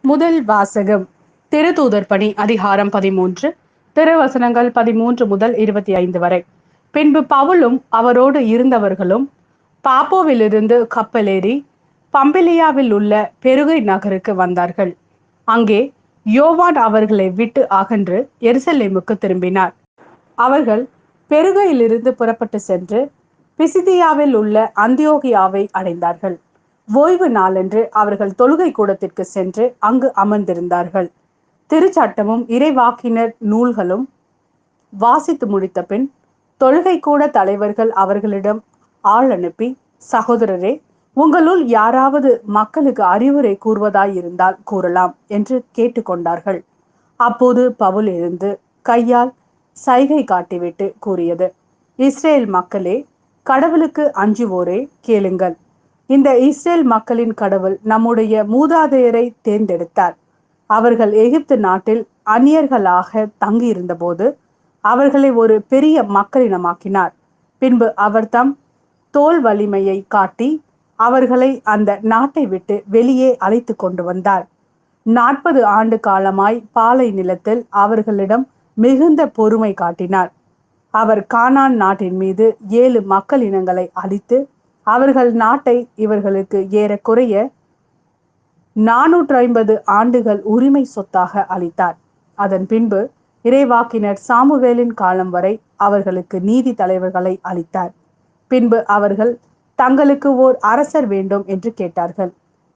முதல் வாசகம். திருத்தூதர் பணி அதிகாரம் 13, திருவசனங்கள் 13 முதல் 25 வரை. பின்பு பவுலும் அவரோடு இருந்தவர்களும் பாப்போவிலிருந்து கப்பலேறி பம்பிலியாவில் உள்ள பெருகை நகருக்கு வந்தார்கள். அங்கே யோவான் அவர்களை விட்டு அகன்று எருசலேமுக்கு திரும்பினார். அவர்கள் பெருகையிலிருந்து புறப்பட்டு சென்று பிசிதியாவில் உள்ள அந்தியோகியாவை அடைந்தார்கள். ஓய்வு நாளன்று அவர்கள் தொழுகை கூடத்திற்கு சென்று அங்கு அமர்ந்திருந்தார்கள். திருச்சட்டமும் இறைவாக்கினர் நூல்களும் வாசித்து முடித்த பின் தொழுகை கூட தலைவர்கள் அவர்களிடம் ஆள் அனுப்பி, சகோதரரே, உங்களுள் யாராவது மக்களுக்கு அறிவுரை கூறுவதாயிருந்தால் கூறலாம் என்று கேட்டுக்கொண்டார்கள். அப்போது பவுல் எழுந்து கையால் சைகை காட்டிவிட்டு கூறியது: இஸ்ரேல் மக்களே, கடவுளுக்கு அஞ்சுவோரே, கேளுங்கள். இந்த இஸ்ரேல் மக்களின் கடவுள் நம்முடைய மூதாதையரை தேர்ந்தெடுத்தார். அவர்கள் எகிப்து நாட்டில் அந்நியர்களாக தங்கியிருந்த போது அவர்களை ஒரு பெரிய மக்களினமாக்கினார். பின்பு அவர் தம் தோல் வலிமையை காட்டி அவர்களை அந்த நாட்டை விட்டு வெளியே அழைத்து கொண்டு வந்தார். 40 ஆண்டு காலமாய் பாலை நிலத்தில் அவர்களிடம் மிகுந்த பொறுமை காட்டினார். அவர் கானான் நாட்டின் மீது 7 மக்கள் இனங்களை அழித்து அவர்கள் நாட்டை இவர்களுக்கு ஏறக்குறைய 450 ஆண்டுகள் உரிமை சொத்தாக அளித்தார். அதன் பின்பு இறைவாக்கினர் சாமுவேலின் காலம் வரை அவர்களுக்கு நீதி தலைவர்களை அளித்தார். பின்பு அவர்கள் தங்களுக்கு ஓர் அரசர் வேண்டும் என்று கேட்டார்கள்.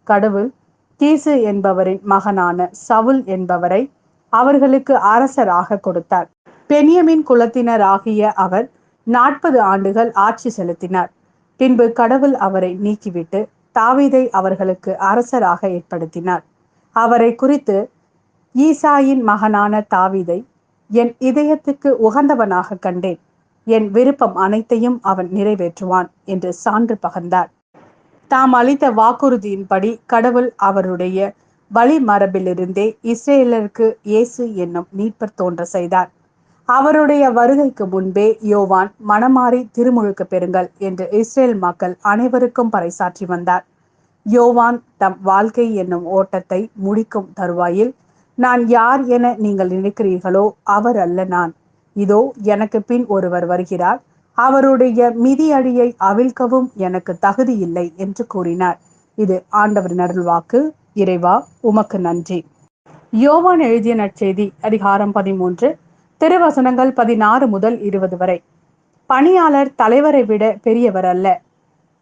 கடவுள் கீசு என்பவரின் மகனான சவுல் என்பவரை அவர்களுக்கு அரசராக கொடுத்தார். பென்யமின் குலத்தினராகிய அவர் 40 ஆண்டுகள் ஆட்சி செலுத்தினார். பின்பு கடவுள் அவரை நீக்கிவிட்டு தாவீதை அவர்களுக்கு அரசராக ஏற்படுத்தினார். அவரை குறித்து, ஈசாயின் மகனான தாவீதை என் இதயத்துக்கு உகந்தவனாக கண்டேன், என் விருப்பம் அனைத்தையும் அவன் நிறைவேற்றுவான் என்று சான்று பகர்ந்தார். தாம் அளித்த வாக்குறுதியின்படி கடவுள் அவருடைய வழிமரபிலிருந்தே இஸ்ரேலருக்கு இயேசு என்னும் மீட்பர் தோன்ற செய்தார். அவருடைய வருகைக்கு முன்பே யோவான் மனமாறி திருமுழுக்கு பெறுங்கள் என்று இஸ்ரேல் மக்கள் அனைவருக்கும் பறைசாற்றி வந்தார். யோவான் தம் வாழ்க்கை என்னும் ஓட்டத்தை முடிக்கும் தருவாயில், நான் யார் என நீங்கள் நினைக்கிறீர்களோ அவர் அல்ல நான். இதோ எனக்கு பின் ஒருவர் வருகிறார், அவருடைய மிதியடியை அவிழ்க்கவும் எனக்கு தகுதி இல்லை என்று கூறினார். இது ஆண்டவரின் அருள்வாக்கு. இறைவா, உமக்கு நன்றி. யோவான் எழுதிய நற்செய்தி அதிகாரம் 13, திருவசனங்கள் 16 முதல் 20 வரை. பணியாளர் தலைவரை விட பெரியவர் அல்ல,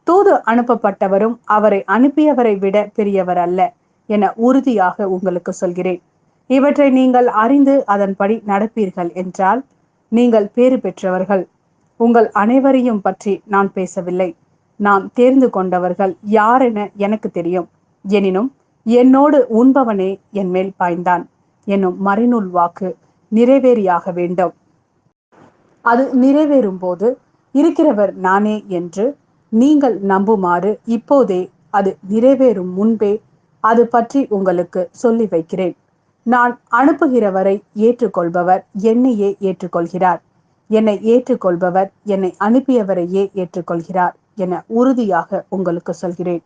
தூது அனுப்பப்பட்டவரும் அவரை அனுப்பியவரை விட பெரியவர் அல்ல என உறுதியாக உங்களுக்கு சொல்கிறேன். இவற்றை நீங்கள் அறிந்து அதன்படி நடப்பீர்கள் என்றால் நீங்கள் பேறு பெற்றவர்கள். உங்கள் அனைவரையும் பற்றி நான் பேசவில்லை. நான் தேர்ந்து கொண்டவர்கள் யாரென எனக்கு தெரியும். எனினும் என்னோடு உண்பவனே என் மேல் பாய்ந்தான் என்னும் மறைநூல் வாக்கு நிறைவேறியாக வேண்டும். அது நிறைவேறும் போது இருக்கிறவர் நானே என்று நீங்கள் நம்புமாறு இப்போதே அது நிறைவேறும் முன்பே அது பற்றி உங்களுக்கு சொல்லி வைக்கிறேன். நான் அனுப்புகிறவரை ஏற்றுக்கொள்பவர் என்னையே ஏற்றுக்கொள்கிறார், என்னை ஏற்றுக்கொள்பவர் என்னை அனுப்பியவரையே ஏற்றுக்கொள்கிறார் என உறுதியாக உங்களுக்கு சொல்கிறேன்.